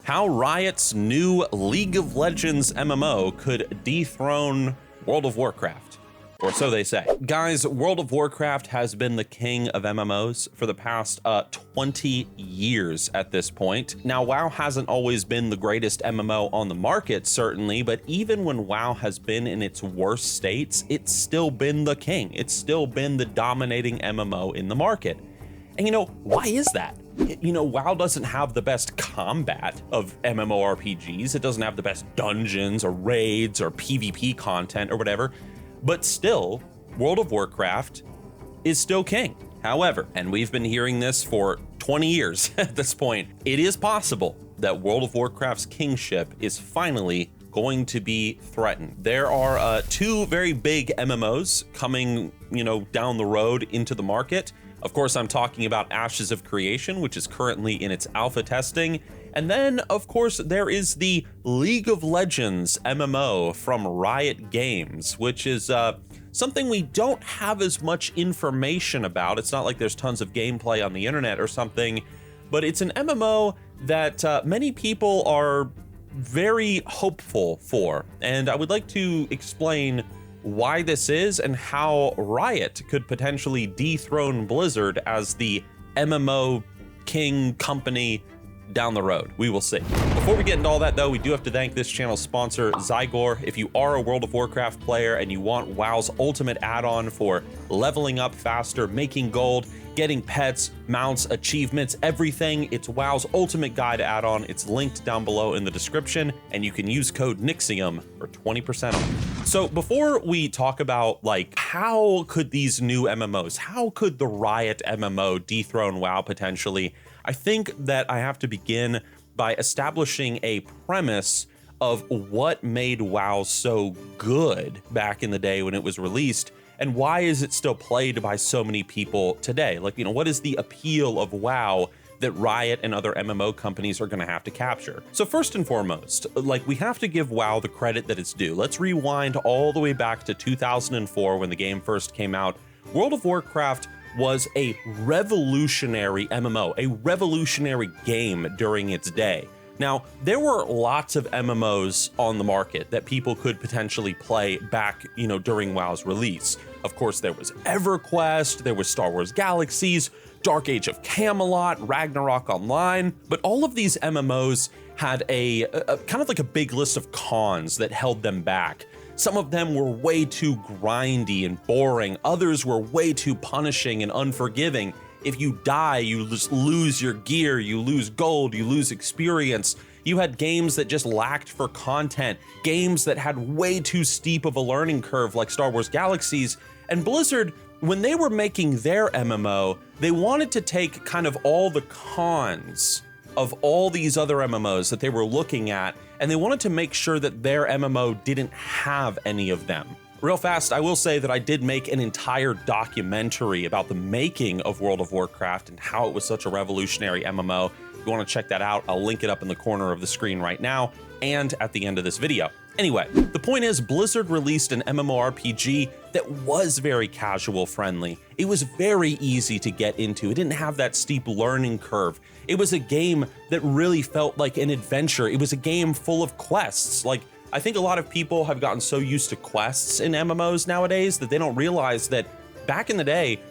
how Riot's new League of Legends MMO could dethrone World of Warcraft, or so they say. Guys, World of Warcraft has been the king of MMOs for the past 20 years at this point. Now, WoW hasn't always been the greatest MMO on the market, certainly, but even when WoW has been in its worst states, it's still been the king. It's still been the dominating MMO in the market. And you know, why is that? You know, WoW doesn't have the best combat of MMORPGs. It doesn't have the best dungeons or raids or PvP content or whatever, but still, World of Warcraft is still king. However, and we've been hearing this for 20 years at this point, it is possible that World of Warcraft's kingship is finally going to be threatened. There are two very big MMOs coming, down the road into the market. Of course, I'm talking about Ashes of Creation, which is currently in its alpha testing. And then, of course, there is the League of Legends MMO from Riot Games, which is something we don't have as much information about. It's not like there's tons of gameplay on the internet or something, but it's an MMO that many people are very hopeful for. And I would like to explain why this is and how Riot could potentially dethrone Blizzard as the MMO king company down the road. We will see. Before we get into all that though, we do have to thank this channel's sponsor, Zygor. If you are a World of Warcraft player and you want WoW's ultimate add-on for leveling up faster, making gold, getting pets, mounts, achievements, everything, it's WoW's ultimate guide add-on. It's linked down below in the description, and you can use code NIXIUM for 20% off. So before we talk about how could these new MMOs, how could the Riot MMO dethrone WoW potentially, I think that I have to begin by establishing a premise of what made WoW so good back in the day when it was released, and why is it still played by so many people today? What is the appeal of WoW that Riot and other MMO companies are going to have to capture? So first and foremost, we have to give WoW the credit that it's due. Let's rewind all the way back to 2004 when the game first came out. World of Warcraft was a revolutionary MMO, a revolutionary game during its day. Now, there were lots of MMOs on the market that people could potentially play back, during WoW's release. Of course, there was EverQuest, there was Star Wars Galaxies, Dark Age of Camelot, Ragnarok Online, but all of these MMOs had a kind of like a big list of cons that held them back. Some of them were way too grindy and boring. Others were way too punishing and unforgiving. If you die, you just lose your gear, you lose gold, you lose experience. You had games that just lacked for content, games that had way too steep of a learning curve like Star Wars Galaxies. And Blizzard, when they were making their MMO, they wanted to take kind of all the cons of all these other MMOs that they were looking at, and they wanted to make sure that their MMO didn't have any of them. Real fast, I will say that I did make an entire documentary about the making of World of Warcraft and how it was such a revolutionary MMO. If you want to check that out, I'll link it up in the corner of the screen right now and at the end of this video. Anyway, the point is Blizzard released an MMORPG that was very casual friendly. It was very easy to get into. It didn't have that steep learning curve. It was a game that really felt like an adventure. It was a game full of quests. I think a lot of people have gotten so used to quests in MMOs nowadays that they don't realize that back in the day,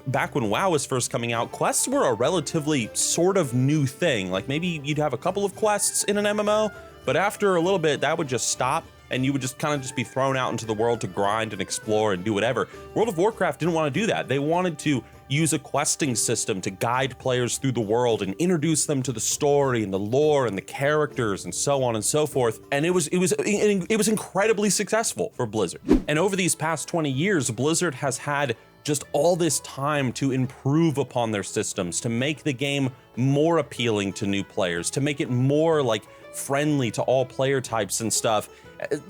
back when WoW was first coming out, quests were a relatively sort of new thing. Maybe you'd have a couple of quests in an MMO, but after a little bit, that would just stop and you would just kind of just be thrown out into the world to grind and explore and do whatever. World of Warcraft didn't want to do that. They wanted to use a questing system to guide players through the world and introduce them to the story and the lore and the characters and so on and so forth. And it was incredibly successful for Blizzard. And over these past 20 years, Blizzard has had just all this time to improve upon their systems, to make the game more appealing to new players, to make it more friendly to all player types and stuff.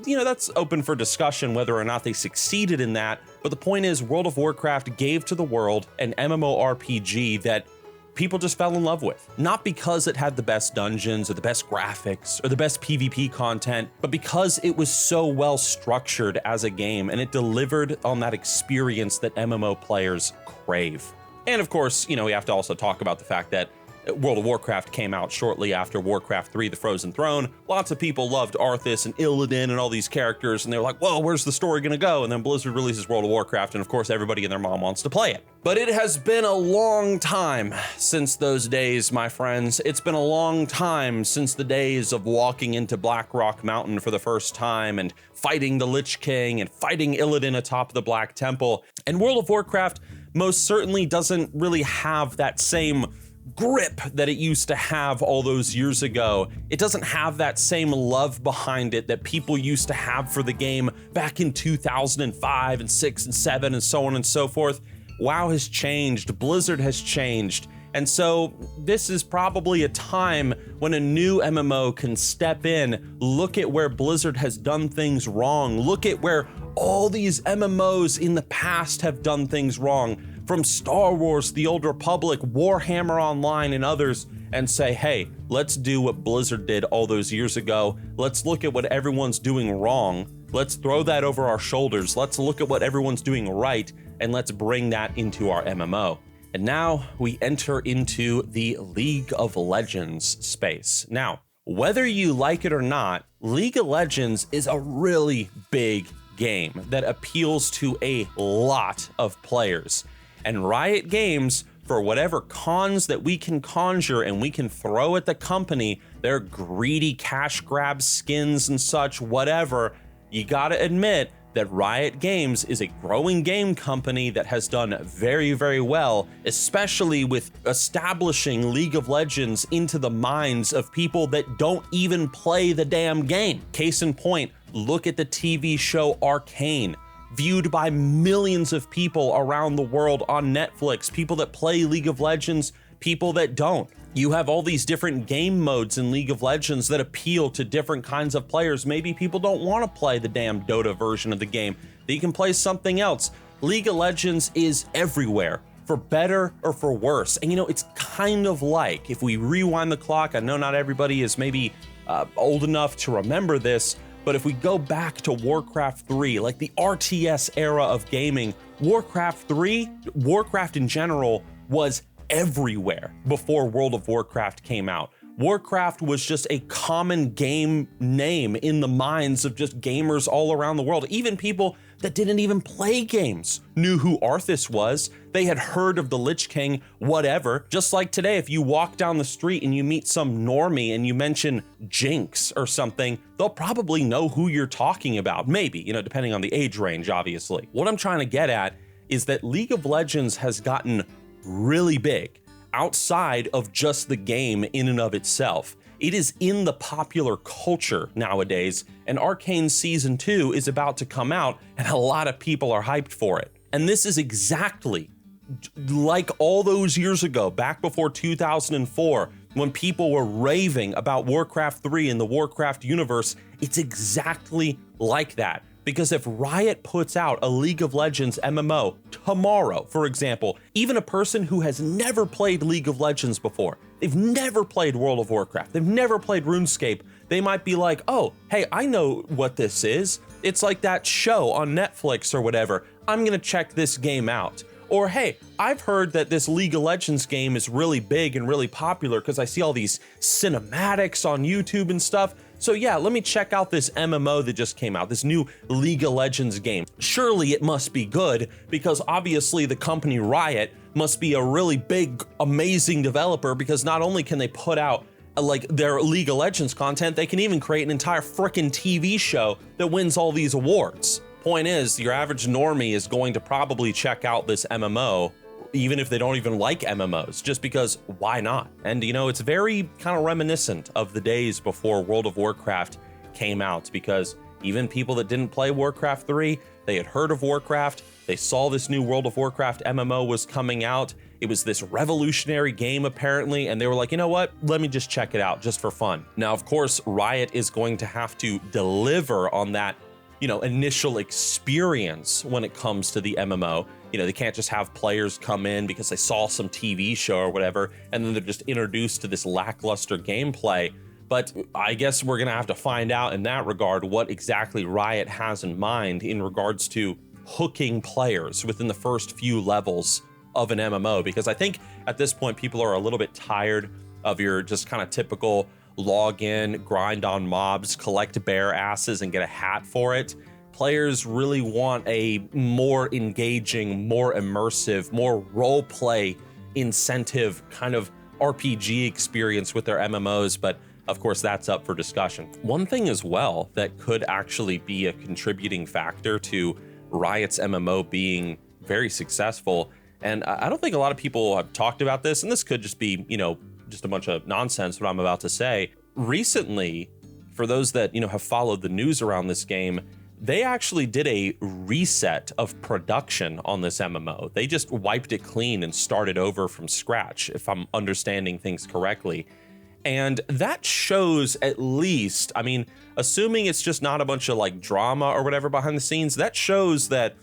That's open for discussion whether or not they succeeded in that, but the point is World of Warcraft gave to the world an MMORPG that people just fell in love with. Not because it had the best dungeons or the best graphics or the best PvP content, but because it was so well structured as a game and it delivered on that experience that MMO players crave. And of course, we have to also talk about the fact that World of Warcraft came out shortly after Warcraft 3, The Frozen Throne. Lots of people loved Arthas and Illidan and all these characters, and they were like, whoa, where's the story gonna go? And then Blizzard releases World of Warcraft, and of course everybody and their mom wants to play it. But it has been a long time since those days, my friends. It's been a long time since the days of walking into Blackrock Mountain for the first time and fighting the Lich King and fighting Illidan atop the Black Temple. And World of Warcraft most certainly doesn't really have that same grip that it used to have all those years ago. It doesn't have that same love behind it that people used to have for the game back in 2005 and 6 and 7 and so on and so forth. WoW has changed, Blizzard has changed, and so this is probably a time when a new MMO can step in, look at where Blizzard has done things wrong, look at where all these MMOs in the past have done things wrong, from Star Wars, The Old Republic, Warhammer Online, and others, and say, hey, let's do what Blizzard did all those years ago. Let's look at what everyone's doing wrong. Let's throw that over our shoulders. Let's look at what everyone's doing right, and let's bring that into our MMO. And now we enter into the League of Legends space. Now, whether you like it or not, League of Legends is a really big game that appeals to a lot of players. And Riot Games, for whatever cons that we can conjure and we can throw at the company, their greedy cash grab skins and such, whatever, you gotta admit that Riot Games is a growing game company that has done very, very well, especially with establishing League of Legends into the minds of people that don't even play the damn game. Case in point, look at the TV show Arcane, viewed by millions of people around the world on Netflix, people that play League of Legends, people that don't. You have all these different game modes in League of Legends that appeal to different kinds of players. Maybe people don't want to play the damn Dota version of the game. They can play something else. League of Legends is everywhere, for better or for worse. And you know, it's kind of like, if we rewind the clock, I know not everybody is maybe old enough to remember this, but if we go back to Warcraft 3, like the RTS era of gaming, Warcraft 3, Warcraft in general, was everywhere before World of Warcraft came out. Warcraft was just a common game name in the minds of just gamers all around the world. Even people that didn't even play games knew who Arthas was. They had heard of the Lich King, whatever. Just like today, if you walk down the street and you meet some normie and you mention Jinx or something, they'll probably know who you're talking about. Maybe, you know, depending on the age range, obviously. What I'm trying to get at is that League of Legends has gotten really big outside of just the game in and of itself. It is in the popular culture nowadays, and Arcane Season 2 is about to come out, and a lot of people are hyped for it. And this is exactly like all those years ago, back before 2004, when people were raving about Warcraft 3 and the Warcraft universe. It's exactly like that. Because if Riot puts out a League of Legends MMO tomorrow, for example, even a person who has never played League of Legends before, they've never played World of Warcraft, they've never played RuneScape, they might be like, oh, hey, I know what this is. It's like that show on Netflix or whatever. I'm gonna check this game out. Or, hey, I've heard that this League of Legends game is really big and really popular because I see all these cinematics on YouTube and stuff. So yeah, let me check out this MMO that just came out, this new League of Legends game. Surely it must be good, because obviously the company Riot must be a really big, amazing developer, because not only can they put out like their League of Legends content, they can even create an entire frickin' TV show that wins all these awards. Point is, your average normie is going to probably check out this MMO, even if they don't even like MMOs, just because why not? And you know, it's very kind of reminiscent of the days before World of Warcraft came out, because even people that didn't play Warcraft 3, they had heard of Warcraft, they saw this new World of Warcraft MMO was coming out. It was this revolutionary game apparently, and they were like, you know what, let me just check it out just for fun. Now, of course, Riot is going to have to deliver on that, you know, initial experience when it comes to the MMO. You know, they can't just have players come in because they saw some TV show or whatever, and then they're just introduced to this lackluster gameplay. But I guess we're gonna have to find out in that regard what exactly Riot has in mind in regards to hooking players within the first few levels of an MMO, because I think at this point people are a little bit tired of your just kind of typical log in, grind on mobs, collect bear asses, and get a hat for it. Players really want a more engaging, more immersive, more role play incentive kind of RPG experience with their MMOs, but of course that's up for discussion. One thing as well that could actually be a contributing factor to Riot's MMO being very successful, and I don't think a lot of people have talked about this, and this could just be, you know, just a bunch of nonsense what I'm about to say. Recently, for those that, you know, have followed the news around this game, they actually did a reset of production on this MMO. They just wiped it clean and started over from scratch, if I'm understanding things correctly. And that shows, at least, I mean, assuming it's just not a bunch of like drama or whatever behind the scenes, that shows that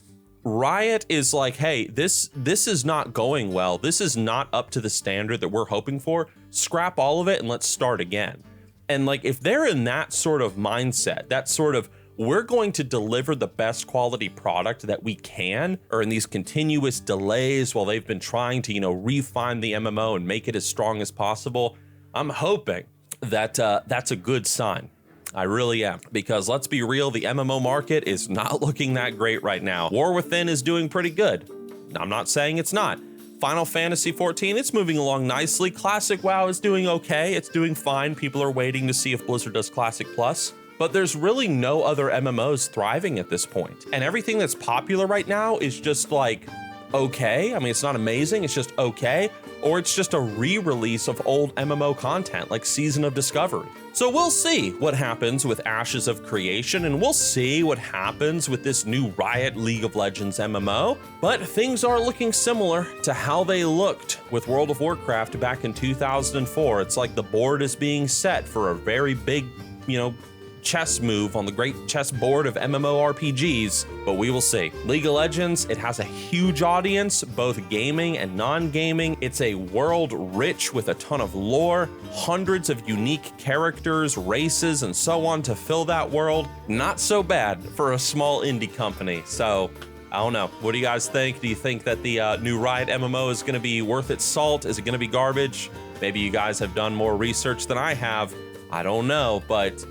Riot is like, hey, this is not going well. This is not up to the standard that we're hoping for. Scrap all of it and let's start again. And like, if they're in that sort of mindset, that sort of, we're going to deliver the best quality product that we can, or in these continuous delays while they've been trying to, you know, refine the MMO and make it as strong as possible, I'm hoping that that's a good sign. I really am, because let's be real, the MMO market is not looking that great right now. War Within is doing pretty good. I'm not saying it's not. Final Fantasy XIV, it's moving along nicely. Classic WoW is doing okay. It's doing fine. People are waiting to see if Blizzard does Classic Plus. But there's really no other MMOs thriving at this point. And everything that's popular right now is just like, okay. I mean, it's not amazing, it's just okay. Or it's just a re-release of old MMO content like Season of Discovery. So we'll see what happens with Ashes of Creation, and we'll see what happens with this new Riot League of Legends MMO. But things are looking similar to how they looked with World of Warcraft back in 2004. It's like the board is being set for a very big, you know, chess move on the great chessboard of MMORPGs, but we will see. League of Legends, it has a huge audience, both gaming and non-gaming. It's a world rich with a ton of lore, hundreds of unique characters, races, and so on to fill that world. Not so bad for a small indie company. So I don't know. What do you guys think? Do you think that the new Riot MMO is going to be worth its salt? Is it going to be garbage? Maybe you guys have done more research than I have. I don't know, but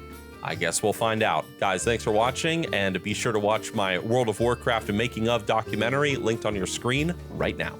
I guess we'll find out. Guys, thanks for watching, and be sure to watch my World of Warcraft making of documentary linked on your screen right now.